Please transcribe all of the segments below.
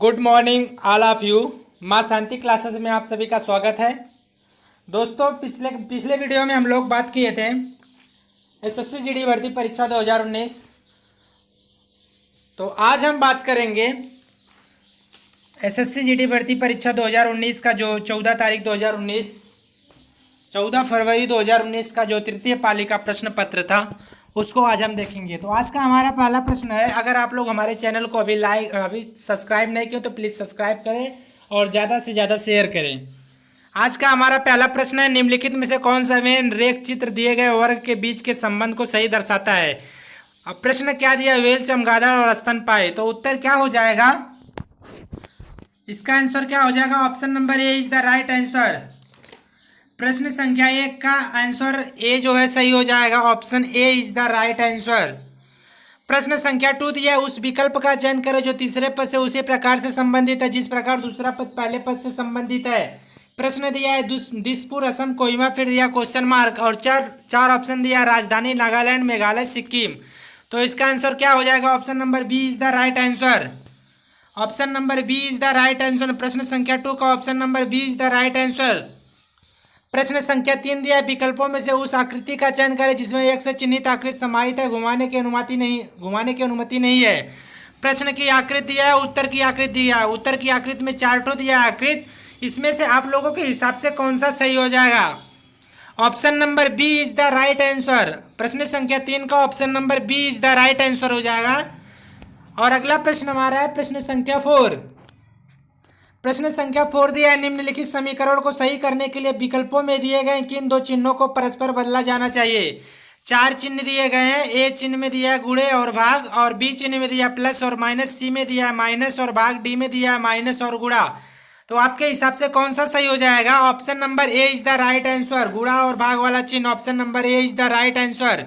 Good morning all of you. माँ शांति classes में आप सभी का स्वागत है। दोस्तों पिछले पिछले वीडियो में हम लोग बात किए थे एसएससी जीडी भर्ती परीक्षा 2019। तो आज हम बात करेंगे एसएससी जीडी भर्ती परीक्षा 2019 का जो 14 फरवरी 2019 का जो तृतीय पाली का प्रश्न पत्र था उसको आज हम देखेंगे। तो आज का हमारा पहला प्रश्न है, अगर आप लोग हमारे चैनल को अभी सब्सक्राइब नहीं किए तो प्लीज़ सब्सक्राइब करें और ज़्यादा से ज़्यादा शेयर करें। आज का हमारा पहला प्रश्न है, निम्नलिखित में से कौन सा वेन रेख चित्र दिए गए वर्ग के बीच के संबंध को सही दर्शाता है। अब प्रश्न क्या दिया, वेल, चमगादड़ और स्तनपायी। तो उत्तर क्या हो जाएगा, इसका आंसर क्या हो जाएगा, option number A is the right answer. प्रश्न संख्या 1 का आंसर ए जो है सही हो जाएगा, option A is the right answer. प्रश्न संख्या 2 दिया है, उस विकल्प का चयन करें जो तीसरे पद से उसी प्रकार से संबंधित है जिस प्रकार दूसरा पद पहले पद से संबंधित है। प्रश्न दिया है दिसपुर, असम, कोहिमा, फिर दिया क्वेश्चन मार्क और चार ऑप्शन दिया, राजधानी, नागालैंड, मेघालय, सिक्किम। तो इसका आंसर क्या हो जाएगा, option number B is the right answer. Option number B is the right answer. प्रश्न संख्या 2 का option number B is the right answer. प्रश्न संख्या 3 दिया है, विकल्पों में से उस आकृति का चयन करें जिसमें एक से चिन्हित आकृति समाहित है, घुमाने की अनुमति नहीं है। प्रश्न की आकृति दिया है, उत्तर की आकृति दिया है। उत्तर की आकृति में 4 ठो दिया है आकृति, इसमें से आप लोगों के हिसाब से कौन सा सही हो जाएगा। Option number B is the right answer. प्रश्न संख्या 3 का option number B is the right answer हो जाएगा। और अगला प्रश्न हमारा है प्रश्न संख्या 4। प्रश्न संख्या 4 दिया है, निम्नलिखित समीकरण को सही करने के लिए विकल्पों में दिए गए किन दो चिन्हों को परस्पर बदला जाना चाहिए। 4 चिन्ह दिए गए हैं, ए चिन्ह में दिया है गुणे और भाग, और बी चिन्ह में दिया प्लस और माइनस, सी में दिया है माइनस और भाग, डी में दिया है माइनस और गुणा। तो आपके हिसाब से कौन सा सही हो जाएगा, option number A is the right answer. गुणा और भाग वाला चिन्ह, option number A is the right answer.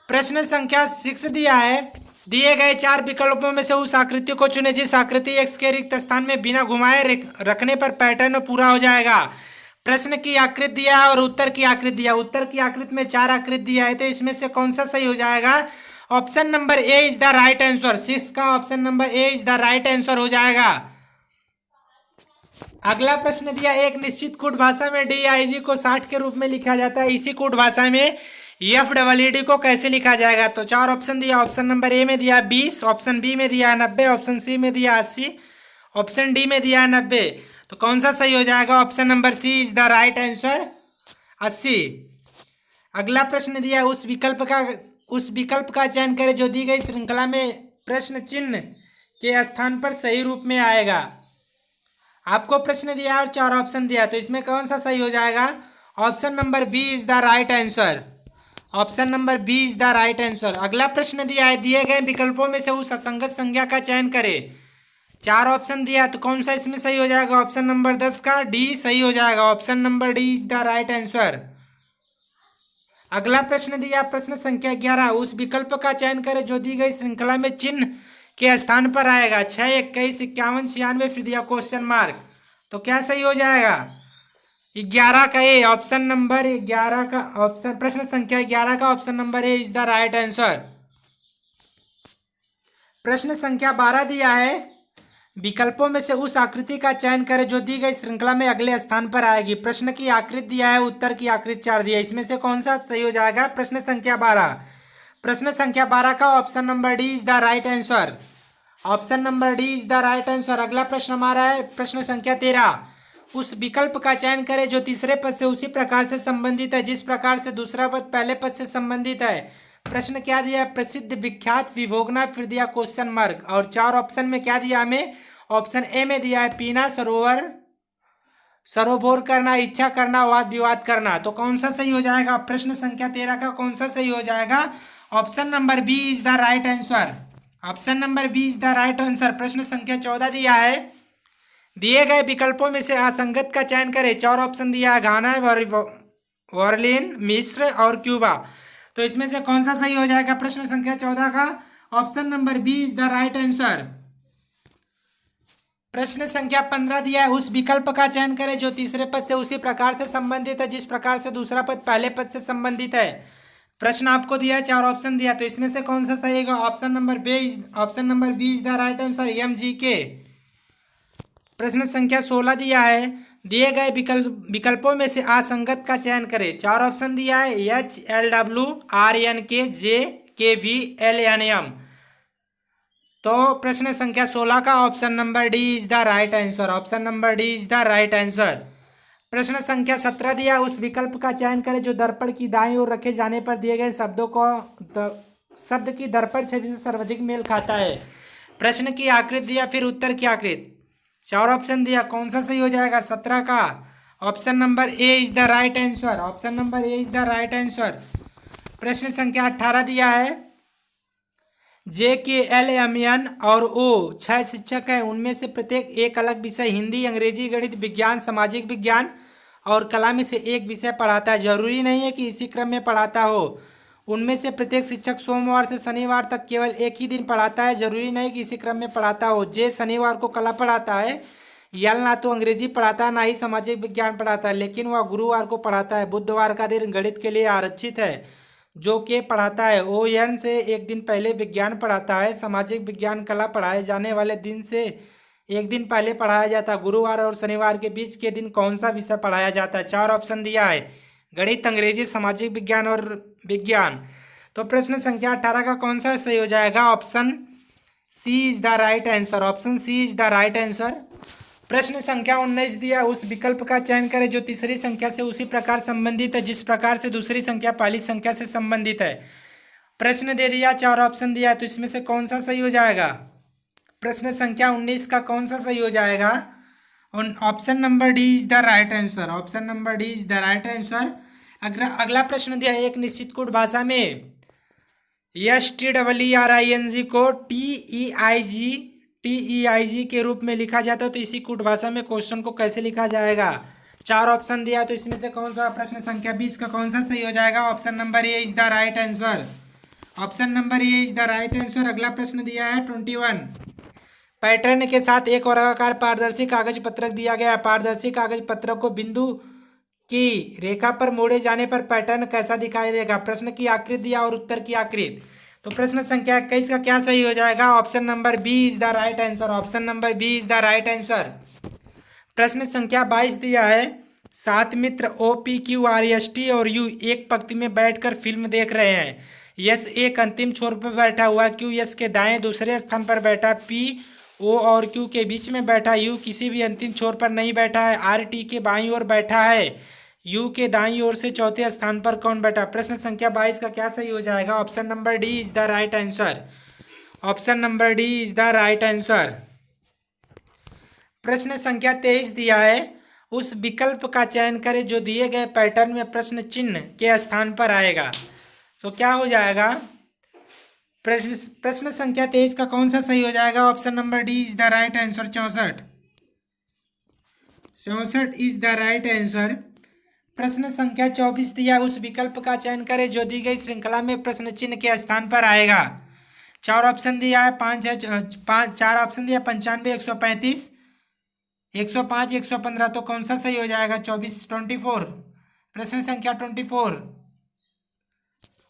प्रश्न संख्या 6 दिया है, दिए गए 4 विकल्पों में से उस आकृति को चुने जिस आकृति एक्स के रिक्त स्थान में बिना घुमाए रखने पर पैटर्न पूरा हो जाएगा। प्रश्न की आकृति दिया है और उत्तर की आकृति दिया। उत्तर की आकृति में 4 आकृति दिया है, तो इसमें से कौन सा सही हो जाएगा, option number A is the right answer. 6 का option number A is the right answer हो जाएगा। अगला प्रश्न दिया, एक निश्चित कूट भाषा में DIG को 60 के रूप में लिखा जाता है, इसी कूट भाषा में FEED को कैसे लिखा जाएगा। तो 4 ऑप्शन दिया, ऑप्शन नंबर ए में दिया 20, ऑप्शन बी में दिया 90, ऑप्शन सी में दिया 80, ऑप्शन डी में दिया 90। तो कौन सा सही हो जाएगा, option number C is the right answer, 80। अगला प्रश्न दिया, उस विकल्प का चयन करें जो दी गई श्रृंखला में प्रश्न चिन्ह के स्थान पर सही रूप में आएगा। आपको प्रश्न दिया और 4 ऑप्शन दिया, तो इसमें कौन सा सही हो जाएगा, option number B is the right answer. Option number B is the right answer. अगला प्रश्न दिया है, दिए गए विकल्पों में से उस असंगत संज्ञा का चयन करें। 4 ऑप्शन दिया, तो कौन सा इसमें सही हो जाएगा, ऑप्शन नंबर 10 का डी सही हो जाएगा। Option number D is the right answer. अगला प्रश्न दिया, प्रश्न संख्या 11, उस विकल्प का चयन करें जो दी गई श्रृंखला में चिन्ह के स्थान पर आएगा। 6, 21, 51, 96, फिर दिया क्वेश्चन मार्क। तो क्या सही हो जाएगा, 11 का ए, ऑप्शन नंबर 11 का ऑप्शन, प्रश्न संख्या 11 का option number A is the right answer. प्रश्न संख्या 12 दिया है, विकल्पों में से उस आकृति का चयन करें जो दी गई श्रृंखला में अगले स्थान पर आएगी। प्रश्न की आकृति दिया है, उत्तर की आकृति 4 दिया है, इसमें से कौन सा सही हो जाएगा, प्रश्न संख्या 12। प्रश्न संख्या 12 का option number D is the right answer. Option number D is the right answer. अगला प्रश्न हमारा है प्रश्न संख्या 13, उस विकल्प का चयन करें जो तीसरे पद से उसी प्रकार से संबंधित है जिस प्रकार से दूसरा पद पहले पद से संबंधित है। प्रश्न क्या दिया है, प्रसिद्ध, विख्यात, विभोगना, फिर दिया क्वेश्चन मार्क। और 4 ऑप्शन में क्या दिया हमें, ऑप्शन ए में दिया है पीना, सरोबोर करना, इच्छा करना, वाद विवाद करना। तो कौन सा सही हो जाएगा, प्रश्न संख्या 13 का कौन सा सही हो जाएगा, option number B is the right answer. Option number B is the right answer. प्रश्न संख्या 14 दिया है, दिए गए विकल्पों में से असंगत का चयन करें। 4 ऑप्शन दिया है, घाना, बर्लिन, मिस्र और क्यूबा। तो इसमें से कौन सा सही हो जाएगा, प्रश्न संख्या 14 का option number B is the right answer. प्रश्न संख्या 15 दिया है, उस विकल्प का चयन करें जो तीसरे पद से उसी प्रकार से संबंधित है जिस प्रकार से दूसरा पद पहले पद से संबंधित है। प्रश्न आपको दिया है, 4 ऑप्शन दिया, तो इसमें से कौन सा सही होगा? Option number B is the right answer, MGK। प्रश्न संख्या 16 दिया है, दिए गए विकल्पों में से असंगत का चयन करें। 4 ऑप्शन दिया है, HLWRNKJKVLNM। तो प्रश्न संख्या 16 का option number D is the right answer, option number D is the right answer. प्रश्न संख्या 17 दिया, उस विकल्प का चयन करें जो दर्पण की दाईं ओर रखे जाने पर दिए गए शब्द की दर्पण छवि से सर्वाधिक मेल खाता है। प्रश्न की आकृति दिया, फिर उत्तर की आकृति। 4 ऑप्शन दिया, कौन सा सही हो जाएगा 17 का? Option number A is the right answer, option number A is the right answer. प्रश्न संख्या 18 दिया है, JKLMN और O 6 शिक्षक हैं, उनमें से प्रत्येक एक अलग विषय हिंदी, अंग्रेजी, गणित, विज्ञान, सामाजिक विज्ञान और कला में से एक विषय पढ़ाता है। जरूरी नहीं है कि इसी क्रम में पढ़ाता हो। उनमें से प्रत्येक शिक्षक सोमवार से शनिवार तक केवल एक ही दिन पढ़ाता है। जरूरी नहीं कि इसी क्रम में पढ़ाता हो। जे शनिवार को कला पढ़ाता है। यल ना तो अंग्रेजी पढ़ाता है, ना ही सामाजिक विज्ञान पढ़ाता है, लेकिन वह गुरुवार को पढ़ाता है। बुधवार का दिन गणित के लिए आरक्षित है, जो के पढ़ाता है। ON से एक दिन पहले विज्ञान पढ़ाता है। सामाजिक विज्ञान कला पढ़ाए जाने वाले दिन से एक दिन पहले पढ़ाया जाता है। गुरुवार और शनिवार के बीच के दिन कौन सा विषय पढ़ाया जाता है? 4 ऑप्शन दिया है, गणित, अंग्रेजी, सामाजिक विज्ञान और विज्ञान। तो प्रश्न संख्या 18 का कौन सा सही हो जाएगा? Option C is the right answer, option C is the right answer. प्रश्न संख्या 19 दिया, उस विकल्प का चयन करें जो तीसरी संख्या से उसी प्रकार संबंधित है जिस प्रकार से दूसरी संख्या पहली संख्या से संबंधित है। प्रश्न दे दिया, 4 ऑप्शन दिया, तो इसमें से कौन सा सही हो जाएगा? प्रश्न संख्या 19 का कौन सा सही हो जाएगा? Option number D is the right answer, option number D is the right answer. अगला प्रश्न दिया, एक निश्चित कूट भाषा में STEERING को TEIG के रूप में लिखा जाता है, तो इसी कूट भाषा में क्वेश्चन को कैसे लिखा जाएगा? 4 ऑप्शन दिया, तो इसमें से कौन सा प्रश्न संख्या 20 का कौन सा सही हो जाएगा? Option number A is the right answer, option number A is the right answer. अगला प्रश्न दिया है 21, पैटर्न के साथ एक वर्गाकार पारदर्शी कागज पत्रक दिया गया है। पारदर्शी कागज पत्रक को बिंदु की रेखा पर मोड़े जाने पर पैटर्न कैसा दिखाई देगा? प्रश्न की आकृति दिया और उत्तर की आकृति। तो प्रश्न संख्या 21 का क्या सही हो जाएगा? Option number B is the right answer, option number B is the right answer. प्रश्न संख्या 22 दिया है, 7 मित्र OPQRST और U एक पंक्ति में बैठकर फिल्म देख रहे हैं। यस एक अंतिम छोर पर बैठा हुआ, Q यस के दाएं दूसरे स्थान पर बैठा, P O और Q के बीच में बैठा, U किसी भी अंतिम छोर पर नहीं बैठा है, R T के बाईं ओर बैठा है, U के दाईं ओर से चौथे स्थान पर कौन बैठा? प्रश्न संख्या 22 का क्या सही हो जाएगा? Option number D is the right answer, option number D is the right answer. प्रश्न संख्या 23 दिया है, उस विकल्प का चयन करें जो दिए गए पैटर्न में प्रश्न चिन्ह के स्थान पर आएगा। तो क्या हो जाएगा? प्रश्न संख्या 23 का कौन सा सही हो जाएगा? Option number D is the right answer, 64 is the right answer. प्रश्न संख्या 24 दिया, उस विकल्प का चयन करें जो दी गई श्रृंखला में प्रश्न चिन्ह के स्थान पर आएगा। 4 ऑप्शन दिया है, 4 ऑप्शन दिया, 95, 135, 105, 115। तो कौन सा सही हो जाएगा? 24। प्रश्न संख्या 24,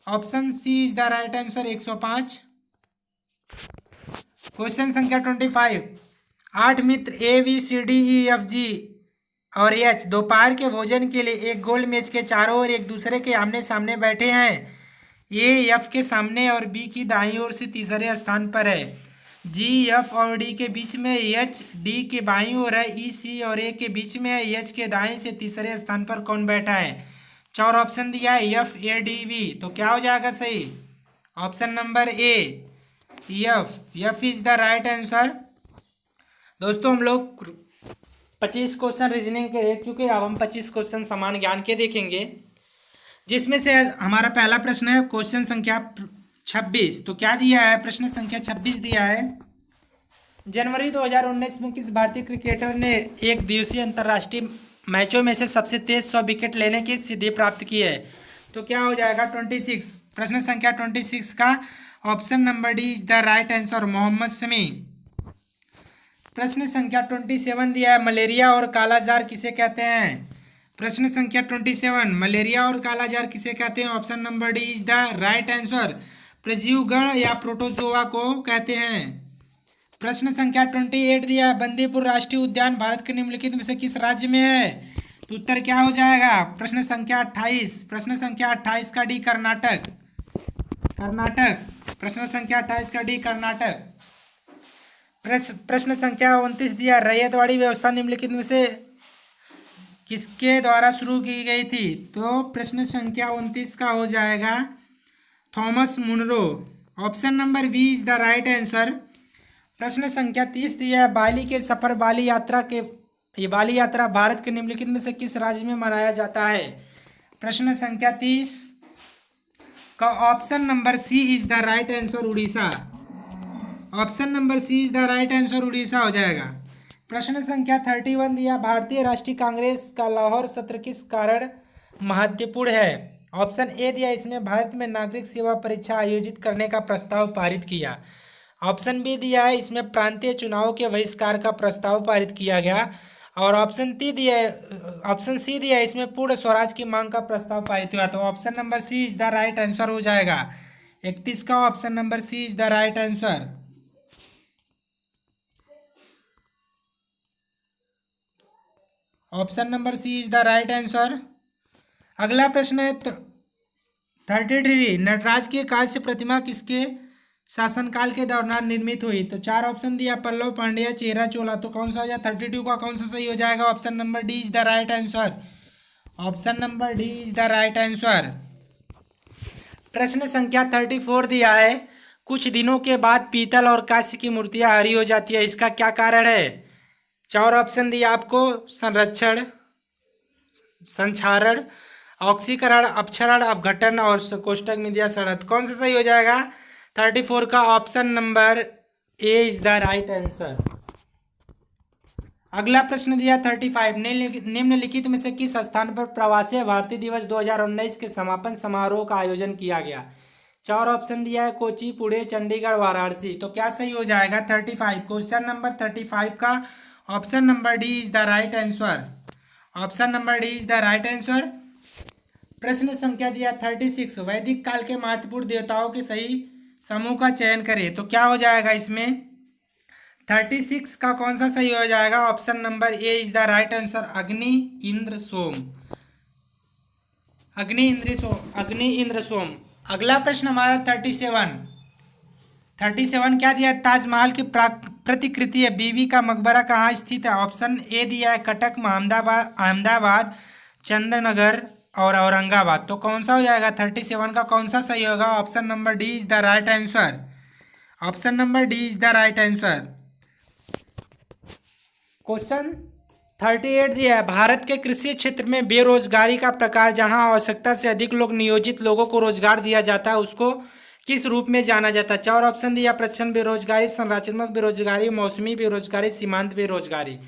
option C is the right answer, 105। Question संख्या 25, 8 मित्र ABCDEFG और H दोपहर के भोजन के लिए एक गोल मेज के चारों ओर एक दूसरे के आमने सामने बैठे हैं। A F के सामने और B की दाईं ओर से तीसरे स्थान पर है। G F और D के बीच में, H D के बाईं ओर है, E C और A के बीच में है, H के दाएं से तीसरे स्थान पर कौन बैठा है? 4 ऑप्शन दिया है, FADB। तो क्या हो जाएगा सही? Option number A F is the right answer. दोस्तों हम लोग 25 क्वेश्चन रीजनिंग के देख चुके हैं। अब हम 25 क्वेश्चन समान ज्ञान के देखेंगे, जिसमें से हमारा पहला प्रश्न है क्वेश्चन संख्या 26। तो क्या दिया है? प्रश्न संख्या 26 दिया है, जनवरी 2019 में किस भारतीय क्रिकेटर ने एक दिवसीय अंतर्राष्ट्रीय मैचों में से सबसे तेज 100 विकेट लेने की सिद्धि प्राप्त की है? तो क्या हो जाएगा? 26। प्रश्न संख्या 26 का option number D is the right answer, Mohammed Shami. प्रश्न संख्या 27 दिया है, मलेरिया और कालाजार किसे कहते हैं? प्रश्न संख्या 27, मलेरिया और कालाजार किसे कहते हैं? Option number D is the right answer. प्रजीवगण या प्रोटोजोआ को कहते हैं। प्रश्न संख्या 28 दिया, बंदीपुर राष्ट्रीय उद्यान भारत के निम्नलिखित में से किस राज्य में है? तो उत्तर क्या हो जाएगा? प्रश्न संख्या 28 का डी कर्नाटक। प्रश्न संख्या 28 का डी कर्नाटक। प्रश्न संख्या 29 दिया, रैयतवाड़ी व्यवस्था निम्नलिखित में से किसके द्वारा शुरू की गई थी? तो प्रश्न संख्या 29 का हो जाएगा Thomas Munro. Option number B is the right answer. प्रश्न संख्या 30 दिया है, बाली के सफर बाली यात्रा भारत के निम्नलिखित में से किस राज्य में मनाया जाता है? प्रश्न संख्या 30 का option number C is the right answer, Orissa. Option number C is the right answer, Orissa हो जाएगा। प्रश्न संख्या 31 दिया, भारतीय राष्ट्रीय कांग्रेस का लाहौर सत्र किस कारण महत्वपूर्ण है? ऑप्शन ए दिया, इसमें भारत में नागरिक सेवा परीक्षा आयोजित करने का प्रस्ताव पारित किया। ऑप्शन बी दिया है, इसमें प्रांतीय चुनाव के बहिष्कार का प्रस्ताव पारित किया गया। और ऑप्शन सी दिया है, इसमें पूर्ण स्वराज की मांग का प्रस्ताव पारित हुआ। तो option number C is the right answer हो जाएगा। 31 का option number C is the right answer. Option number C is the right answer. अगला प्रश्न है 33, नटराज की कांस्य प्रतिमा किसके शासनकाल के दौरान निर्मित हुई? तो 4 ऑप्शन दिया, पल्लव, पांड्या, चेरा, चोला। तो कौन सा हो जाए? 32 का कौन सा सही हो जाएगा? Option number D is the right answer. Option number D is the right answer. प्रश्न संख्या 34 दिया है, कुछ दिनों के बाद पीतल और कांस्य की मूर्तियां हरी हो जाती है, इसका क्या कारण है? 4 ऑप्शन दिया आपको, संरक्षण, संक्षारण, ऑक्सीकरण, अपक्षरण, अपघटन और कोष्ठक में दिया शरत। कौन सा सही हो जाएगा? 34 का option number A is the right answer. अगला प्रश्न दिया 35, निम्नलिखित में से किस स्थान पर प्रवासी भारतीय दिवस 2019 के समापन समारोह का आयोजन किया गया? 4 ऑप्शन दिया है, कोची, पुणे, चंडीगढ़, वाराणसी। तो क्या सही हो जाएगा? 35, क्वेश्चन नंबर 35 का option number D is the right answer. Option number D is the right answer. प्रश्न संख्या दिया 36, वैदिक काल के महत्वपूर्ण देवताओं के सही समूह का चयन करें। तो क्या हो जाएगा इसमें? 36 का कौन सा सही हो जाएगा? Option number A is the right answer, अग्नि, इंद्र, सोम। अग्नि, इंद्र, सोम। अगला प्रश्न हमारा 37 क्या दिया? ताजमहल की प्रतिकृति है बीबी का मकबरा कहाँ स्थित है? ऑप्शन ए दिया है, कटक, अहमदाबाद, चंद्रनगर और औरंगाबाद। तो कौन सा हो जाएगा? 37 का कौन सा सही होगा? Option number D is the right answer. Option number D is the right answer. Question 38 दिया है, भारत के कृषि क्षेत्र में बेरोजगारी का प्रकार जहां आवश्यकता से अधिक नियोजित लोगों को रोजगार दिया जाता है उसको किस रूप में जाना जाता है? 4 ऑप्शन दिया, प्रच्छन्न बेरोजगारी, संरचनात्मक बेरोजगारी, मौसमी बेरोजगारी, सीमांत बेरोजगारी।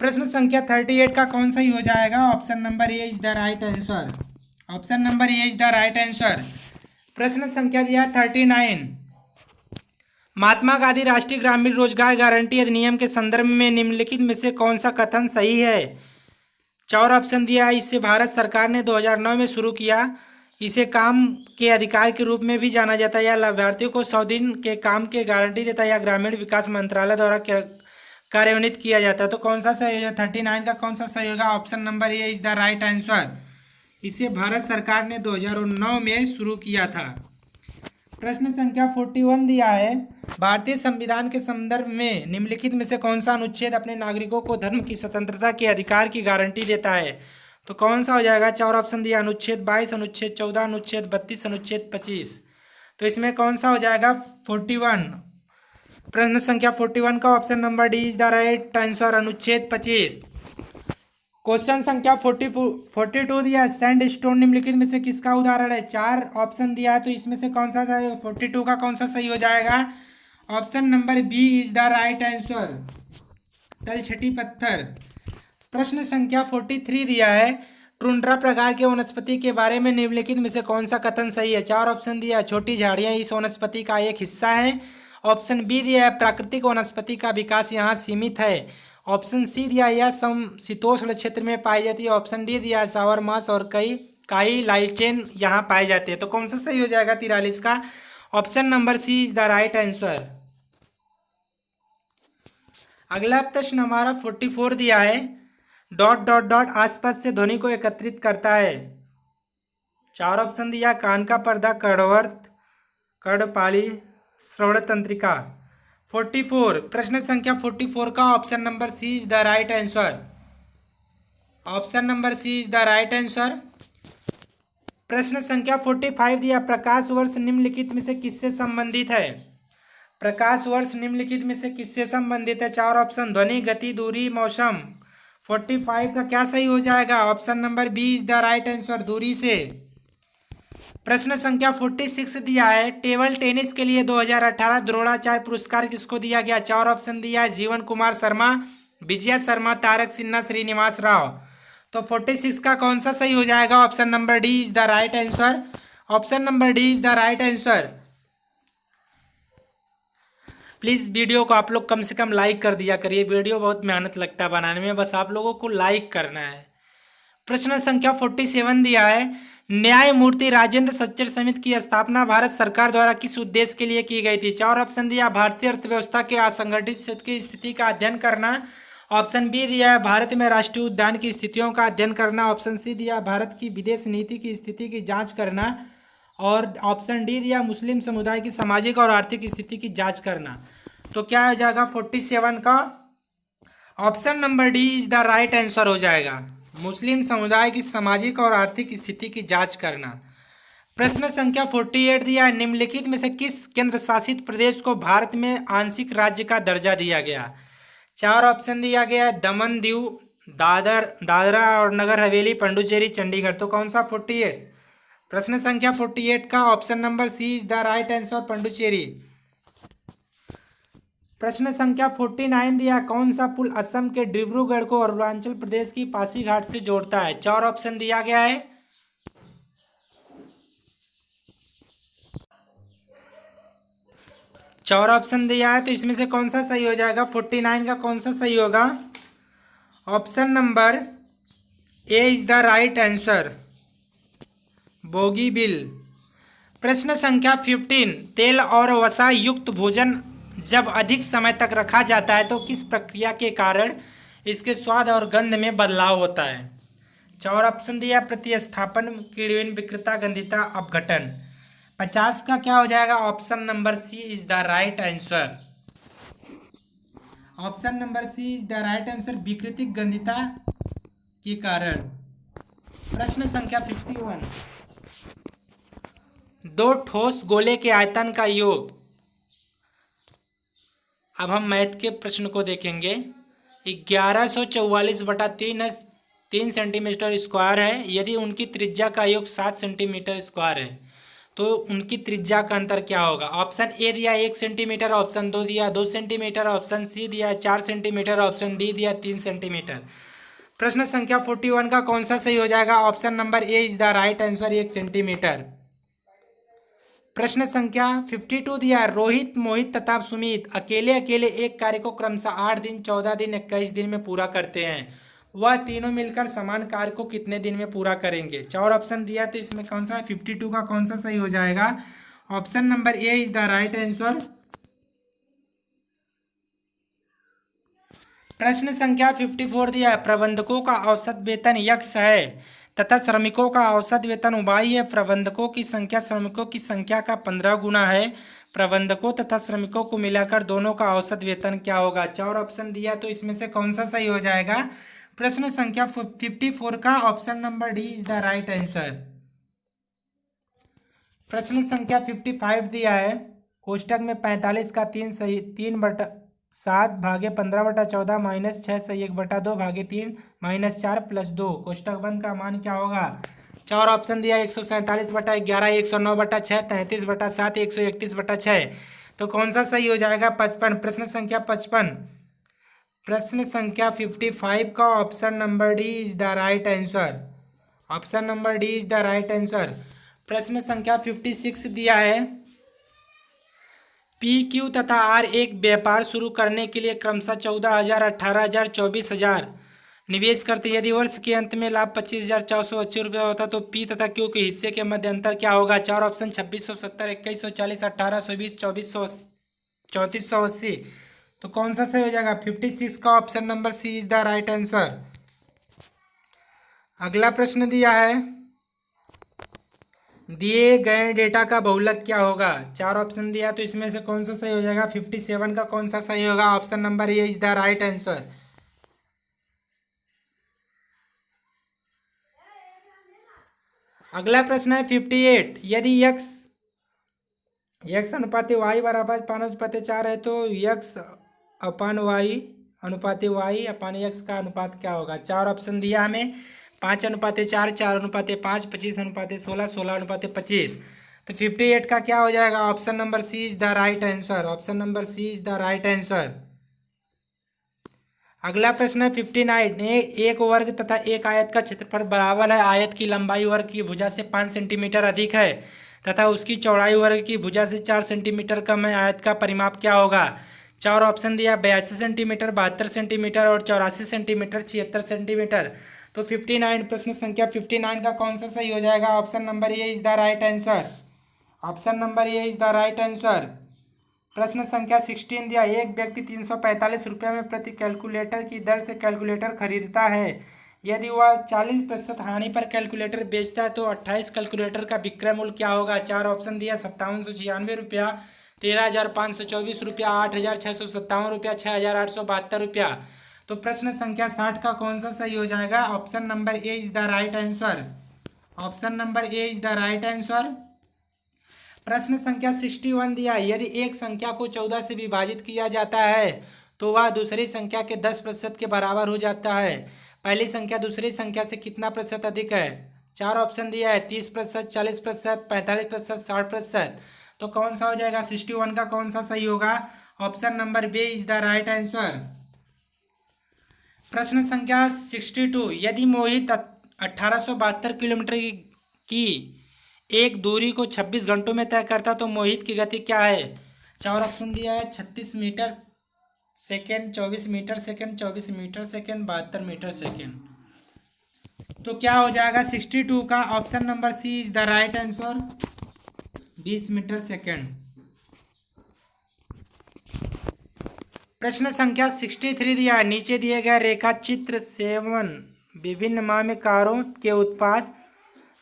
प्रश्न संख्या 38 का कौन सही हो जाएगा? Option number A is the right answer. Option number A is the right answer. प्रश्न संख्या दिया 39, महात्मा गांधी राष्ट्रीय ग्रामीण रोजगार गारंटी अधिनियम के संदर्भ में निम्नलिखित में से कौन सा कथन सही है? 4 ऑप्शन दिया, इसे भारत सरकार ने 2009 में शुरू किया, इसे काम के अधिकार के रूप में भी जाना जाता है, या लाभार्थियों को 100 दिन के काम की गारंटी देता है, या ग्रामीण विकास मंत्रालय द्वारा कार्यान्वित किया जाता है। तो कौन सा सही होगा? 39 का कौन सा सही होगा? Option number A is the right answer. इसे भारत सरकार ने 2009 में शुरू किया था। प्रश्न संख्या 41 दिया है, भारतीय संविधान के संदर्भ में निम्नलिखित में से कौन सा अनुच्छेद अपने नागरिकों को धर्म की स्वतंत्रता के अधिकार की गारंटी देता है? तो कौन सा हो जाएगा? 4 ऑप्शन दिया, अनुच्छेद 22, अनुच्छेद 14, अनुच्छेद 32, अनुच्छेद 25। तो इसमें कौन सा हो जाएगा? 41। प्रश्न संख्या 41 का option number D is the right answer, अनुच्छेद 25। क्वेश्चन संख्या 42 दिया, सैंड स्टोन निम्नलिखित में से किसका उदाहरण है? 4 ऑप्शन दिया है, तो इसमें से कौन सा 42 का कौन सा सही हो जाएगा? Option number B is the right answer, तलछटी पत्थर। प्रश्न संख्या 43 दिया है, टुंड्रा प्रकार के वनस्पति के बारे में निम्नलिखित में से कौन सा कथन सही है? 4 ऑप्शन दिया, छोटी झाड़ियां इस वनस्पति का एक हिस्सा है। ऑप्शन बी दिया है, प्राकृतिक वनस्पति का विकास यहाँ सीमित है। ऑप्शन सी दिया यह समशीतोष्ण क्षेत्र में पाई जाती है। ऑप्शन डी दिया सावर मास और कई काई लाइचेन यहाँ पाए जाते हैं। तो कौन सा सही हो जाएगा 43 का? Option number C is the right answer. अगला प्रश्न हमारा 44 दिया है। डॉट डॉट डॉट आसपास से ध्वनि को एकत्रित करता है। 4 ऑप्शन दिया कान का पर्दा, कर्णवर्त, कर्णपाली, श्रवण तंत्रिका। 44 प्रश्न संख्या 44 का option number C is the right answer. Option number C is the right answer. प्रश्न संख्या 45 दिया प्रकाश वर्ष निम्नलिखित में से किससे संबंधित है? प्रकाश वर्ष निम्नलिखित में से किससे संबंधित है? 4 ऑप्शन ध्वनि, गति, दूरी, मौसम। 45 का क्या सही हो जाएगा? Option number B is the right answer, दूरी से। प्रश्न संख्या 46 दिया है टेबल टेनिस के लिए 2018 द्रोणाचार्य पुरस्कार किसको दिया गया? 4 ऑप्शन दिया है जीवन कुमार शर्मा, विजय शर्मा, तारक सिन्हा, श्रीनिवास राव। तो 46 का कौन सा सही हो जाएगा? Option number D is the right answer. Option number D is the right answer. Please video को आप लोग कम से कम लाइक कर दिया करिए, वीडियो बहुत मेहनत लगता है बनाने में, बस आप लोगों को लाइक करना है। प्रश्न संख्या 47 दिया है न्यायमूर्ति राजेंद्र सच्चर समिति की स्थापना भारत सरकार द्वारा किस उद्देश्य के लिए की गई थी? 4 ऑप्शन दिया भारतीय अर्थव्यवस्था के असंगठित क्षेत्र की स्थिति का अध्ययन करना। ऑप्शन बी दिया है भारत में राष्ट्रीय उद्यान की स्थितियों का अध्ययन करना। ऑप्शन सी दिया भारत की विदेश नीति की स्थिति की जांच करना। और ऑप्शन डी दिया मुस्लिम समुदाय की सामाजिक और आर्थिक स्थिति की जांच करना। तो क्या हो जाएगा 47 का? Option number D is the right answer हो जाएगा, मुस्लिम समुदाय की सामाजिक और आर्थिक स्थिति की जांच करना। प्रश्न संख्या 48 दिया है निम्नलिखित में से किस केंद्र शासित प्रदेश को भारत में आंशिक राज्य का दर्जा दिया गया? 4 ऑप्शन दिया गया है दमन दीव, दादरा और नगर हवेली, पुडुचेरी, चंडीगढ़। तो कौन सा 48? प्रश्न संख्या 48 का option number C is the right answer, Puducherry. प्रश्न संख्या 49 दिया कौन सा पुल असम के डिब्रूगढ़ को अरुणाचल प्रदेश की पासीघाट से जोड़ता है? 4 ऑप्शन दिया गया है। चार ऑप्शन दिया है, तो इसमें से कौन सा सही हो जाएगा? 49 का कौन सा सही होगा? Option number A is the right answer, Bogibeel. प्रश्न संख्या 15 तेल और वसा युक्त भोजन जब अधिक समय तक रखा जाता है तो किस प्रक्रिया के कारण इसके स्वाद और गंध में बदलाव होता है? 4 ऑप्शन दिया प्रतिस्थापन, किण्वन, विकृता, गंधिता, अपघटन। 50 का क्या हो जाएगा? Option number C is the right answer. Option number C is the right answer, विकृति गंधिता के कारण। प्रश्न संख्या 51 दो ठोस गोले के आयतन का योग। अब हम मैथ के प्रश्न को देखेंगे। 1144/3 सेंटीमीटर स्क्वायर है। यदि उनकी त्रिज्या का योग 7 सेंटीमीटर स्क्वायर है तो उनकी त्रिज्या का अंतर क्या होगा? ऑप्शन ए दिया 1 सेंटीमीटर, ऑप्शन 2 दिया 2 सेंटीमीटर, ऑप्शन सी दिया 4 सेंटीमीटर, ऑप्शन डी दिया 3 सेंटीमीटर। प्रश्न संख्या 41 का कौन सा सही हो जाएगा? Option number A is the right answer, 1 centimetre. प्रश्न संख्या 52 दिया रोहित, मोहित तथा सुमित अकेले अकेले एक कार्य को क्रमशः 8 दिन, 14 दिन, 21 दिन में पूरा करते हैं। वह तीनों मिलकर समान कार्य को कितने दिन में पूरा करेंगे? 4 ऑप्शन दिया, तो इसमें कौन सा 52 का कौन सा सही हो जाएगा? Option number A is the right answer. प्रश्न संख्या 54 दिया प्रबंधकों का औसत वेतन यक्ष है तथा श्रमिकों का औसत वेतन उबाई है। प्रबंधकों की संख्या श्रमिकों की संख्या का 15 गुना है। प्रबंधकों तथा श्रमिकों को मिलाकर दोनों का औसत वेतन क्या होगा? 4 ऑप्शन दिया, तो इसमें से कौन सा सही हो जाएगा? प्रश्न संख्या 54 का option number D is the right answer. प्रश्न संख्या 55 दिया है कोष्टक में 45 का 3/7 भागे 15/14 माइनस 6 सही 1/2 भागे 3 माइनस 4 प्लस 2 कोष्टक बंद का मान क्या होगा? 4 ऑप्शन दिया 147/11, 109/6, 33/7, 131/6। तो कौन सा सही हो जाएगा? 55। प्रश्न संख्या 55। प्रश्न संख्या 55 का option number D is the right answer. Option number D is the right answer. प्रश्न संख्या 56 दिया है पी क्यू तथा आर एक व्यापार शुरू करने के लिए क्रमशः 14,000, 18,000, 24,000 निवेश करते हैं। यदि वर्ष के अंत में लाभ 25,480 रुपये होता तो पी तथा क्यू के हिस्से के मध्य अंतर क्या होगा? चार ऑप्शन 2670, 2140, 1820, 2400, 3480। तो कौन सा सही हो जाएगा? 56 का option number C is the right answer. अगला प्रश्न दिया है, दिए गए डेटा का बहुलक क्या होगा? चार ऑप्शन दिया तो इसमें से कौन सा सही हो जाएगा? 57 का कौन सा सही होगा? Option number A is the right answer. अगला प्रश्न है 58, यदि x अनुपात y बराबर 5/4 है तो x अपान वाई अनुपात y अपान x का अनुपात क्या होगा? चार ऑप्शन दिया हमें, 5/4, 4/5, 25/16, 16/25। तो 58 का क्या हो जाएगा? Option number C is the right answer. Option number C is the right answer. अगला प्रश्न है 59, एक वर्ग तथा एक आयत का क्षेत्रफल बराबर है। आयत की लंबाई वर्ग की भुजा से 5 सेंटीमीटर अधिक है तथा उसकी चौड़ाई वर्ग की भुजा से 4 सेंटीमीटर कम है। आयत का परिमाप क्या होगा? चार ऑप्शन दिया, 82 सेंटीमीटर, 72 सेंटीमीटर और 84 सेंटीमीटर, 76 सेंटीमीटर। तो 59, प्रश्न संख्या 59 का कौन सा सही हो जाएगा? Option number A is the right answer. Option number A is the right answer. प्रश्न संख्या 16 दिया, एक व्यक्ति 345 रुपये में प्रति कैलकुलेटर की दर से कैलकुलेटर खरीदता है। यदि वह 40% हानि पर कैलकुलेटर बेचता है तो 28 कैलकुलेटर का विक्रय मूल्य क्या होगा? चार ऑप्शन दिया, 5796 रुपया, 13,524 रुपया, 8,657 रुपया, 6,872 रुपया। तो प्रश्न संख्या 60 का कौन सा सही हो जाएगा? Option number A is the right answer. Option number A is the right answer. प्रश्न संख्या 61 दिया, यदि एक संख्या को 14 से विभाजित किया जाता है तो वह दूसरी संख्या के 10% के बराबर हो जाता है। पहली संख्या दूसरी संख्या से कितना प्रतिशत अधिक है? चार ऑप्शन दिया है, 30%, 40%, 45%, 60%। तो कौन सा हो जाएगा? 61 का कौन सा सही होगा? Option number B is the right answer. प्रश्न संख्या 62, यदि मोहित 1872 किलोमीटर की एक दूरी को 26 घंटों में तय करता तो मोहित की गति क्या है? चार ऑप्शन दिया है, 36 metre second, 24 metre second, 24 metre second, 72 metre second. तो क्या हो जाएगा 62 का? Option number C is the right answer, 20 metre second. प्रश्न संख्या 63 दिया है, नीचे दिए गए रेखा चित्र 7 विभिन्न माह में कारों के उत्पाद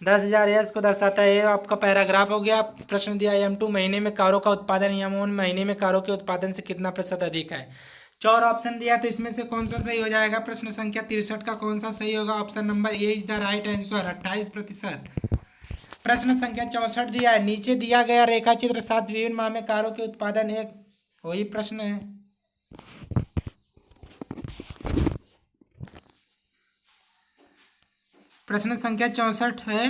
10,000 यश को दर्शाता है। आपका पैराग्राफ हो गया। प्रश्न दिया M2, महीने में कारों का उत्पादन M1 महीने में कारों के उत्पादन से कितना प्रतिशत अधिक है? चार ऑप्शन दिया तो इसमें से कौन सा सही हो जाएगा? प्रश्न संख्या 63 का कौन सा सही होगा? Option number A is the right answer, 28%। प्रश्न संख्या 64 दिया है, नीचे दिया गया रेखा चित्र 7 विभिन्न माह में कारों के उत्पादन एक वही प्रश्न है। प्रश्न संख्या 64 है,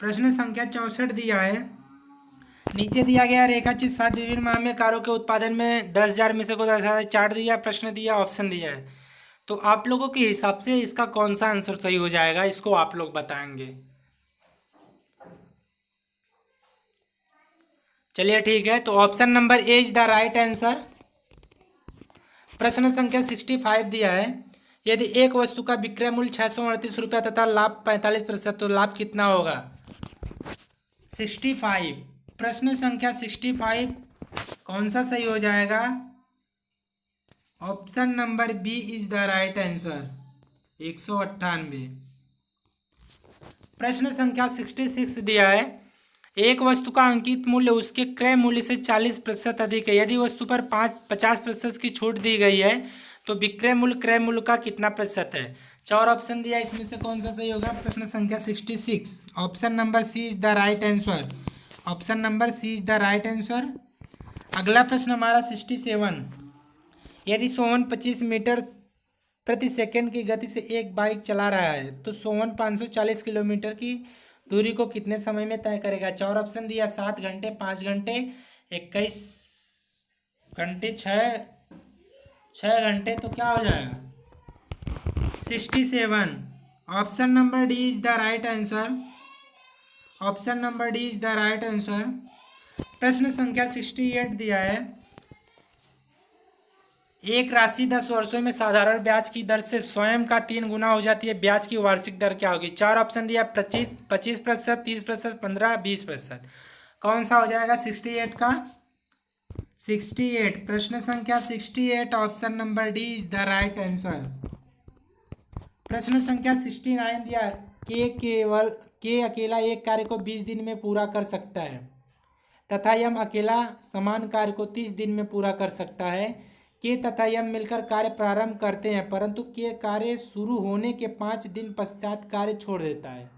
प्रश्न संख्या 64 दिया है, नीचे दिया गया रेखाचित्र 7 विभिन्न माह में कारों के उत्पादन में 10,000 में से को दर्शाता है। चार्ट दिया, प्रश्न दिया, ऑप्शन दिया है। तो आप लोगों के हिसाब से इसका कौन सा आंसर सही हो जाएगा, इसको आप लोग बताएंगे। चलिए ठीक है, तो option number A is the right answer. प्रश्न संख्या 65 दिया है, यदि एक वस्तु का विक्रय मूल्य 638 रुपया तथा लाभ 45%, तो लाभ कितना होगा? 65, प्रश्न संख्या 65 कौन सा सही हो जाएगा? Option number B is the right answer, 198। प्रश्न संख्या 66 दिया है, एक वस्तु का अंकित मूल्य उसके क्रय मूल्य से 40% अधिक है। यदि वस्तु पर 50% की छूट दी गई है तो विक्रय मूल्य क्रय मूल्य का कितना प्रतिशत है? चार ऑप्शन दिया, इसमें से कौन सा सही होगा? प्रश्न संख्या 66, option number C is the right answer. Option number C is the right answer. अगला प्रश्न हमारा 67, यदि सोहन 25 मीटर प्रति सेकंड की गति से एक बाइक चला रहा है तो सोहन 540 किलोमीटर की दूरी को कितने समय में तय करेगा? चार ऑप्शन दिया, 7 घंटे, 5 घंटे, 21 घंटे, 6 घंटे। तो क्या हो जाएगा? 67, option number D is the right answer. Option number D is the right answer. प्रश्न संख्या 68 दिया है, एक राशि 10 वर्षों में साधारण ब्याज की दर से स्वयं का 3 गुना हो जाती है, ब्याज की वार्षिक दर क्या होगी? चार ऑप्शन दिया, 25%, 30%, 15, 20%। कौन सा हो जाएगा 68 का? 68, प्रश्न संख्या 68, option number D is the right answer. प्रश्न संख्या 69 दिया, के अकेला एक कार्य को 20 दिन में पूरा कर सकता है तथा यम अकेला समान कार्य को 30 दिन में पूरा कर सकता है। के तथा यम मिलकर कार्य प्रारंभ करते हैं परंतु के कार्य शुरू होने के 5 दिन पश्चात कार्य छोड़ देता है।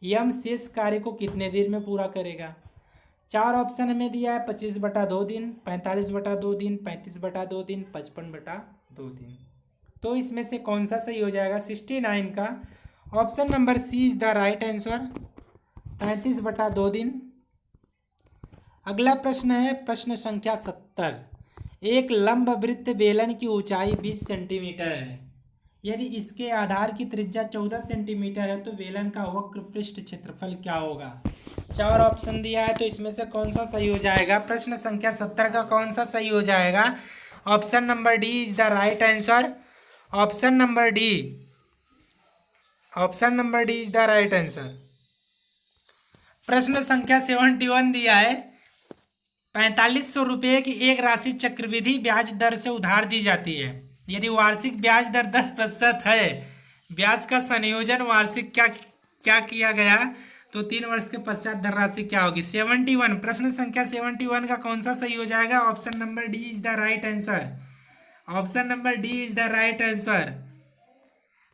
यम शेष कार्य को कितने दिन में पूरा करेगा? चार ऑप्शन हमें दिया है, 25/2 दिन, 45/2 दिन, 35/2 दिन, 55/2 दिन। तो इसमें से कौन सा सही हो जाएगा? 69 का option number C is the right answer, 35/2 दिन। अगला प्रश्न है प्रश्न संख्या 70, एक लंब वृत्त बेलन की ऊंचाई 20 सेंटीमीटर है, यदि इसके आधार की त्रिज्या 14 सेंटीमीटर है तो बेलन का वक्र पृष्ठ क्षेत्रफल क्या होगा? चार ऑप्शन दिया है, तो इसमें से कौन सा सही हो जाएगा? प्रश्न संख्या 70 का कौन सा सही हो जाएगा? Option number D is the right answer. Option number D is the right answer. प्रश्न संख्या 71 दिया है, 4500 रुपये की एक राशि चक्रवृद्धि ब्याज दर से उधार दी जाती है, यदि वार्षिक ब्याज दर 10% है, ब्याज का संयोजन वार्षिक क्या किया गया तो 3 वर्ष के पश्चात धनराशि क्या होगी? 71, प्रश्न संख्या 71 का कौन सा सही हो जाएगा? Option number D is the right answer. Option number D is the right answer.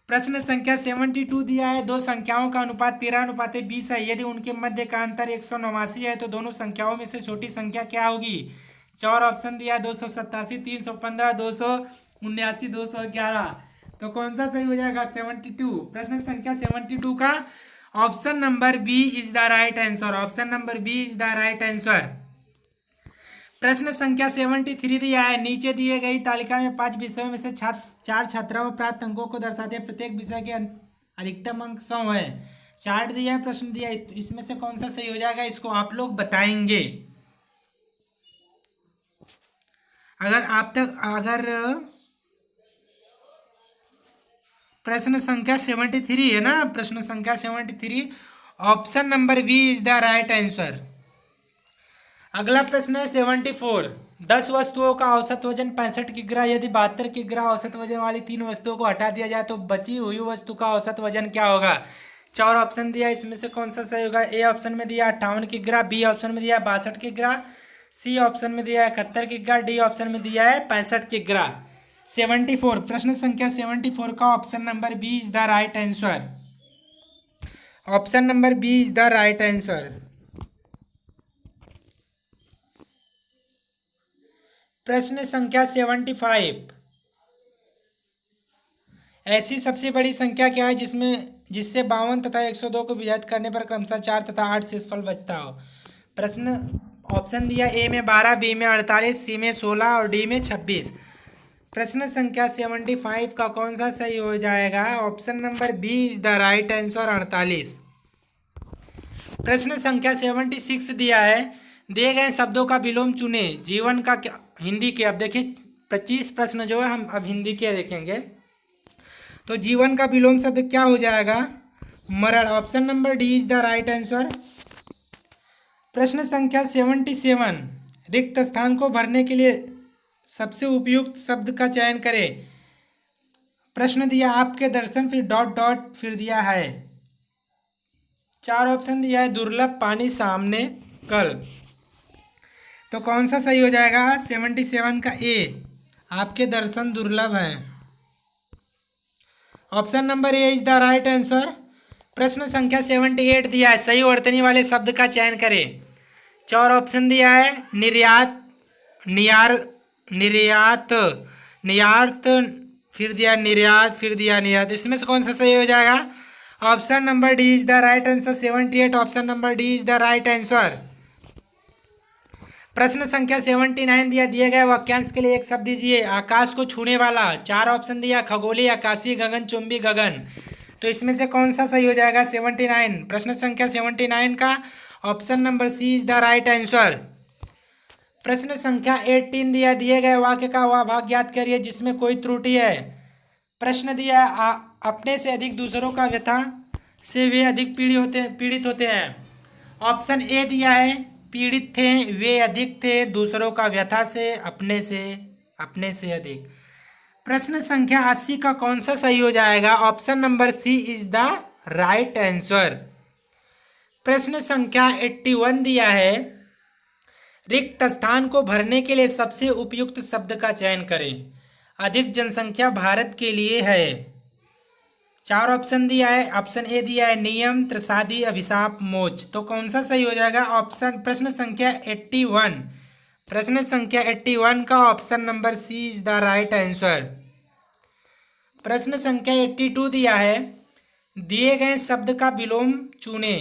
प्रश्न संख्या 72 दिया है, दो संख्याओं का अनुपात 13:20 है, यदि उनके मध्य का अंतर 189 है तो दोनों संख्याओं में से छोटी संख्या क्या होगी? चार ऑप्शन दिया है, 287, 315, 279, 211। तो कौन सा सही हो जाएगा? 72। प्रश्न संख्या 72 का option number B is the right answer. Option number B is the right answer. प्रश्न संख्या 73 दिया है, नीचे दिए गई तालिका में 5 विषयों में से 4 छात्राओं को प्राप्त अंकों को दर्शाते हैं, प्रत्येक विषय के अधिकतम अंक 100 है। चार्ट दिया है, प्रश्न दिया है, तो इसमें से कौन सा सही हो जाएगा? इसको आप लोग बताएंगे। अगर प्रश्न संख्या 73 है ना, प्रश्न संख्या 73, option number B is the right answer. अगला प्रश्न है 74, 10 वस्तुओं का औसत वजन 65 किग्रा, यदि 72 किग्रा औसत वजन वाली 3 वस्तुओं को हटा दिया जाए तो बची हुई वस्तु का औसत वजन क्या होगा? चार ऑप्शन दिया, इसमें से कौन सा सही होगा? ए ऑप्शन में दिया 58 किग्रा, बी ऑप्शन में दिया 62 किग्रा, सी ऑप्शन में दिया है 71 किग्रा, डी ऑप्शन में दिया है 65 किग्रा। 74, प्रश्न संख्या 74 का option number B is the right answer. Option number B is the right answer. प्रश्न संख्या 75, ऐसी सबसे बड़ी संख्या क्या है जिससे 52 तथा 102 को विभाजित करने पर क्रमशः 4 तथा 8 शेषफल बचता हो? प्रश्न ऑप्शन दिया, ए में 12, बी में 48, सी में 16 और डी में 26। प्रश्न संख्या 75 का कौन सा सही हो जाएगा? Option number B is the right answer, 48। प्रश्न संख्या 76 दिया है, दिए गए शब्दों का विलोम चुने, जीवन का क्या हिंदी के। अब देखिए 25 प्रश्न जो है हम अब हिंदी के देखेंगे। तो जीवन का विलोम शब्द क्या हो जाएगा? मरण। Option number D is the right answer. प्रश्न संख्या 77, रिक्त स्थान को भरने के लिए सबसे उपयुक्त शब्द का चयन करें। प्रश्न दिया आपके दर्शन, फिर डॉट डॉट, फिर दिया है। चार ऑप्शन दिया है, दुर्लभ, पानी, सामने, कल। तो कौन सा सही हो जाएगा? 77 का ए, आपके दर्शन दुर्लभ हैं। Option number A is the right answer. प्रश्न संख्या 78 दिया है, सही वर्तनी वाले शब्द का चयन करें। चार ऑप्शन दिया है, निर्यात, निर्यात, फिर दिया निर्यात, फिर दिया निर्यात। इसमें से कौन सा सही हो जाएगा? Option number D is the right answer. 78, option number D is the right answer. प्रश्न संख्या 79 दिया, दिए गए वाक्यांश के लिए एक शब्द दीजिए। आकाश को छूने वाला। चार ऑप्शन दिया, खगोलीय, आकाशीय, गगनचुंबी, गगन। तो इसमें से कौन सा सही हो जाएगा? 79। प्रश्न संख्या 79 का option number C is the right answer. प्रश्न संख्या 18 दिया, दिए गए वाक्य का वह भाग ज्ञात करिए जिसमें कोई त्रुटि है। प्रश्न दिया अपने से अधिक दूसरों का व्यथा से वे अधिक पीड़ित होते हैं। ऑप्शन ए दिया है पीड़ित थे वे अधिक थे दूसरों का व्यथा से अपने से अधिक। प्रश्न संख्या 80 का कौन सा सही हो जाएगा? Option number C is the right answer. प्रश्न संख्या 81 दिया है रिक्त स्थान को भरने के लिए सबसे उपयुक्त शब्द का चयन करें। अधिक जनसंख्या भारत के लिए है। 4 ऑप्शन दिया है। ऑप्शन ए दिया है नियम, त्रसादी, अभिशाप, मोच। तो कौन सा सही हो जाएगा? ऑप्शन प्रश्न संख्या 81। प्रश्न संख्या 81 का option number C is the right answer. प्रश्न संख्या 82 दिया है दिए गए शब्द का विलोम चुने।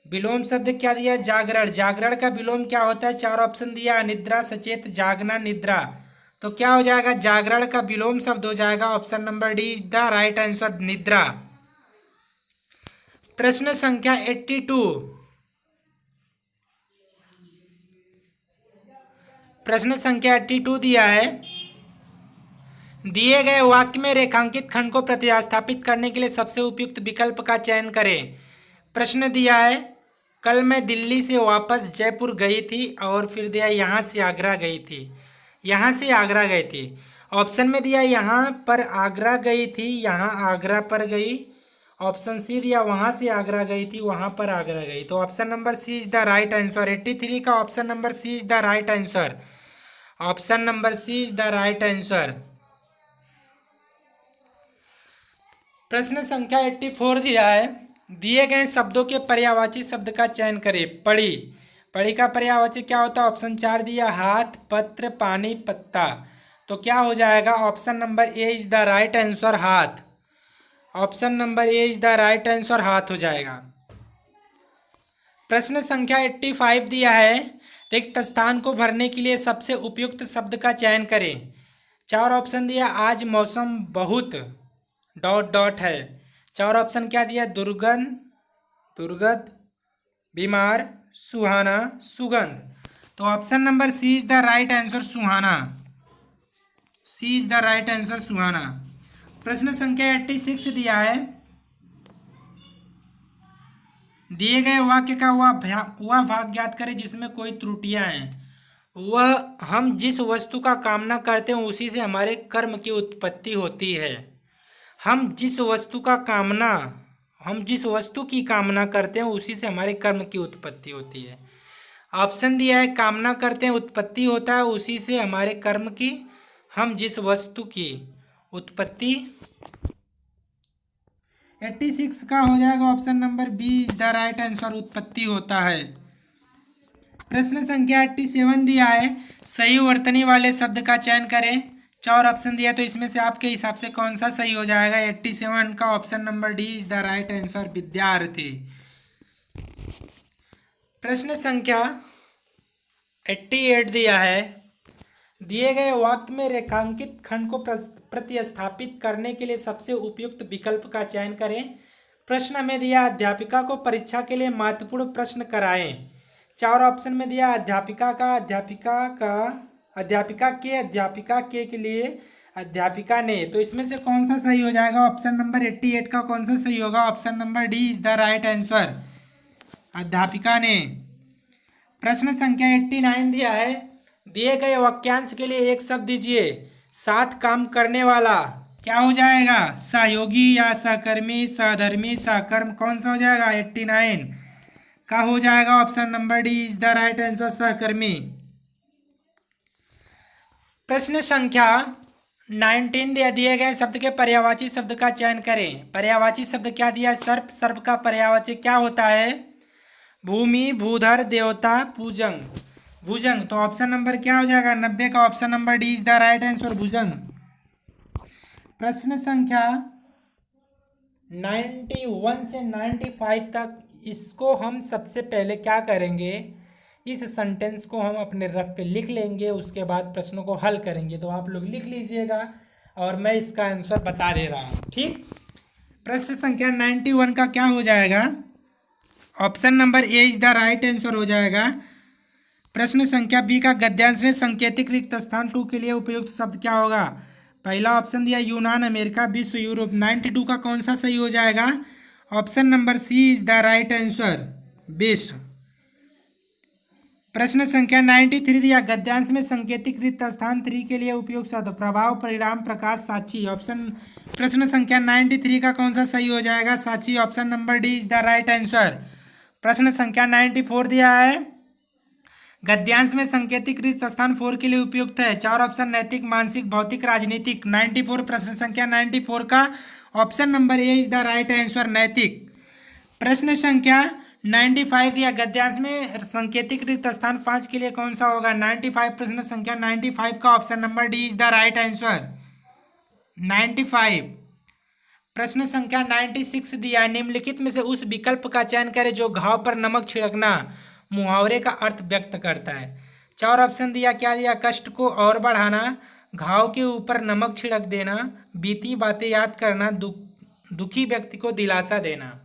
विलोम शब्द क्या दिया? जागरण। जागरण का विलोम क्या होता है? 4 ऑप्शन दिया, अनिद्रा, सचेत, जागना, निद्रा। तो क्या हो जाएगा? जागरण का विलोम शब्द हो जाएगा option number D is the right answer, निद्रा। प्रश्न संख्या 82। प्रश्न संख्या 82 दिया है दिए गए वाक्य में रेखांकित खंड को प्रतिस्थापित करने के लिए सबसे उपयुक्त विकल्प का चयन करें। प्रश्न दिया है कल मैं दिल्ली से वापस जयपुर गई थी और फिर दिया यहाँ से आगरा गई थी। यहाँ से आगरा गई थी। ऑप्शन में दिया यहाँ पर आगरा गई थी, यहाँ आगरा पर गई। ऑप्शन सी दिया वहाँ से आगरा गई थी, वहाँ पर आगरा गई। तो option number C is the right answer. 83 का option number C is the right answer. Option number C is the right answer. प्रश्न संख्या 84 दिया है दिए गए शब्दों के पर्यायवाची शब्द का चयन करें। पढ़ी। पढ़ी का पर्यायवाची क्या होता है? ऑप्शन 4 दिया हाथ, पत्र, पानी, पत्ता। तो क्या हो जाएगा? Option number A is the right answer, हाथ। Option number A is the right answer, हाथ हो जाएगा। प्रश्न संख्या 85 दिया है रिक्त स्थान को भरने के लिए सबसे उपयुक्त शब्द का चयन करें। 4 ऑप्शन दिया आज मौसम बहुत डॉट डॉट है। 4 ऑप्शन क्या दिया? दुर्गंध, दुर्गत, बीमार, सुहाना, सुगंध। तो option number C is the right answer, सुहाना। C is the right answer, सुहाना। प्रश्न संख्या 86 दिया है दिए गए वाक्य का वह भाग ज्ञात करें जिसमें कोई त्रुटियां हैं। वह हम जिस वस्तु का कामना करते हैं उसी से हमारे कर्म की उत्पत्ति होती है। हम जिस वस्तु की कामना करते हैं उसी से हमारे कर्म की उत्पत्ति होती है। ऑप्शन दिया है कामना करते हैं उत्पत्ति होता है उसी से हमारे कर्म की। हम जिस वस्तु की उत्पत्ति 86 का हो जाएगा option number B is the right answer, उत्पत्ति होता है। प्रश्न संख्या 87 दिया है सही वर्तनी वाले शब्द का चयन करें। 4 ऑप्शन दिया तो इसमें से आपके हिसाब से कौन सा सही हो जाएगा? 87 का option number D is the right answer, विद्यार्थी। प्रश्न संख्या 88 दिया है दिए गए वाक्य में रेखांकित खंड को प्रतिस्थापित करने के लिए सबसे उपयुक्त विकल्प का चयन करें। प्रश्न में दिया अध्यापिका को परीक्षा के लिए महत्वपूर्ण प्रश्न कराएं। 4 ऑप्शन में दिया अध्यापिका के लिए अध्यापिका ने। तो इसमें से कौन सा सही हो जाएगा? ऑप्शन नंबर 88 का कौन सा सही होगा? Option number D is the right answer, अध्यापिका ने। प्रश्न संख्या 89 दिया है दिए गए वाक्यांश के लिए एक शब्द दीजिए। साथ काम करने वाला क्या हो जाएगा? सहयोगी या सहकर्मी, सहधर्मी, सहकर्म। कौन सा हो जाएगा? 89 का हो जाएगा option number D is the right answer, सहकर्मी। प्रश्न संख्या 19 दिए गए शब्द के पर्यायवाची शब्द का चयन करें। पर्यायवाची शब्द क्या दिया? सर्प। सर्प का पर्यायवाची क्या होता है? भूमि, भूधर, देवता, भुजंग। भुजंग। तो ऑप्शन नंबर क्या हो जाएगा? 90 का option number D is the right answer, भुजंग। प्रश्न संख्या 91 से 95 तक इसको हम सबसे पहले क्या करेंगे? इस सेंटेंस को हम अपने रफ पे लिख लेंगे, उसके बाद प्रश्नों को हल करेंगे। तो आप लोग लिख लीजिएगा और मैं इसका आंसर बता दे रहा हूँ, ठीक। प्रश्न संख्या 91 का क्या हो जाएगा? Option number A is the right answer हो जाएगा। प्रश्न संख्या बी का गद्यांश में संकेतिक रिक्त स्थान 2 के लिए उपयुक्त शब्द क्या होगा? पहला ऑप्शन दिया यूनान, अमेरिका, विश्व, यूरोप। 92 का कौन सा सही हो जाएगा? Option number C is the right answer, विश्व। प्रश्न संख्या 93 दिया गद्यांश में संकेतिक रिक्त स्थान 3 के लिए उपयुक्त शब्द प्रभाव, परिणाम, प्रकाश, साक्षी। ऑप्शन प्रश्न संख्या 93 का कौन सा सही हो जाएगा? साक्षी। Option number D is the right answer. प्रश्न संख्या 94 दिया है गद्यांश में संकेतिक रिक्त स्थान 4 के लिए उपयुक्त है। 4 ऑप्शन नैतिक, मानसिक, भौतिक, राजनीतिक। 94 प्रश्न संख्या 94 का option number A is the right answer, नैतिक। प्रश्न संख्या 95 दिया गद्यांश में संकेतिक रिक्त स्थान 5 के लिए कौन सा होगा? 95 प्रश्न संख्या 95 का option number D is the right answer, 95। प्रश्न संख्या 96 दिया निम्नलिखित में से उस विकल्प का चयन करें जो घाव पर नमक छिड़कना मुहावरे का अर्थ व्यक्त करता है। 4 ऑप्शन दिया, क्या दिया? कष्ट को और बढ़ाना, घाव के ऊपर नमक छिड़क देना, बीती बातें याद करना, दुखी व्यक्ति को दिलासा देना।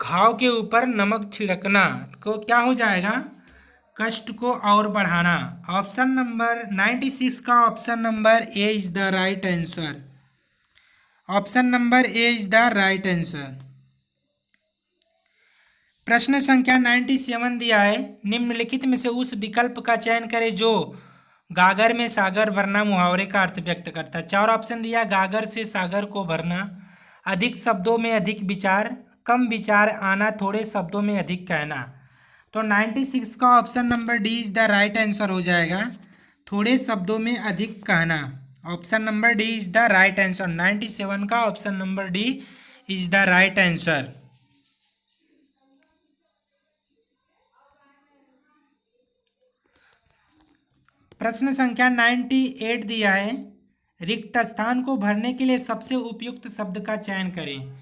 घाव के ऊपर नमक छिड़कना को क्या हो जाएगा? कष्ट को और बढ़ाना। ऑप्शन नंबर 96 का option number A is the right answer, option number A is the right answer. प्रश्न संख्या 97 दिया है निम्नलिखित में से उस विकल्प का चयन करें जो गागर में सागर भरना मुहावरे का अर्थ व्यक्त करता है। 4 ऑप्शन दिया, गागर से सागर को भरना, अधिक शब्दों में अधिक विचार, कम विचार आना, थोड़े शब्दों में अधिक कहना। तो 96 का option number D is the right answer हो जाएगा, थोड़े शब्दों में अधिक कहना। Option number D is the right answer. 97 का option number D is the right answer. प्रश्न संख्या 98 दिया है रिक्त स्थान को भरने के लिए सबसे उपयुक्त शब्द का चयन करें।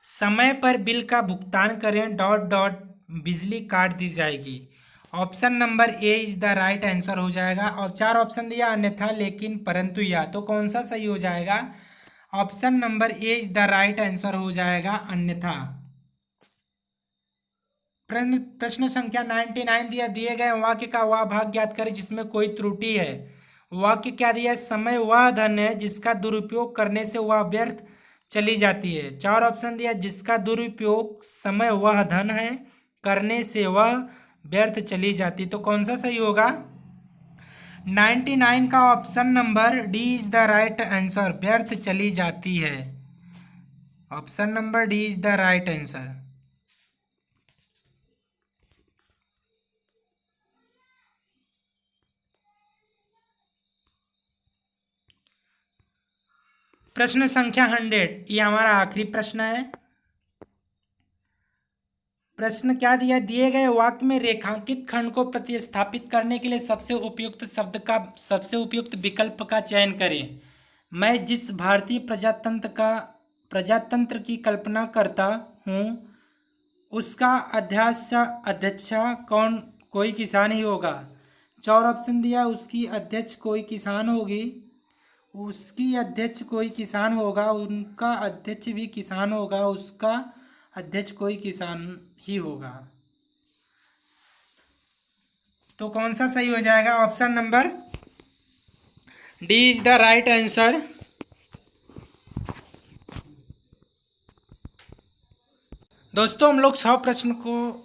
समय पर बिल का भुगतान करें, डॉट डॉट बिजली काट दी जाएगी। Option number A is the right answer हो जाएगा। और 4 ऑप्शन दिया अन्यथा, लेकिन, परंतु, या। तो कौन सा सही हो जाएगा? Option number A is the right answer हो जाएगा, अन्यथा। प्रश्न संख्या 99 दिया दिए गए वाक्य का वह भाग ज्ञात करें जिसमें कोई त्रुटि है। वाक्य क्या दिया? समय वह धन है जिसका दुरुपयोग करने से वह व्यर्थ चली जाती है। 4 ऑप्शन दिया, जिसका दुरुपयोग समय वह धन है करने से वह व्यर्थ चली जाती। तो कौन सा सही होगा? 99 का option number D is the right answer, व्यर्थ चली जाती है। Option number D is the right answer. प्रश्न संख्या 100 ये हमारा आखिरी प्रश्न है। प्रश्न क्या दिया? दिए गए वाक्य में रेखांकित खंड को प्रतिस्थापित करने के लिए सबसे उपयुक्त विकल्प का चयन करें। मैं जिस भारतीय प्रजातंत्र की कल्पना करता हूँ उसका अध्यक्ष कोई किसान ही होगा। 4 ऑप्शन दिया, उसकी अध्यक्ष कोई किसान होगी, उसकी अध्यक्ष कोई किसान होगा, उनका अध्यक्ष भी किसान होगा, उसका अध्यक्ष कोई किसान ही होगा। तो कौन सा सही हो जाएगा? Option number D is the right answer. दोस्तों हम लोग 100 प्रश्न को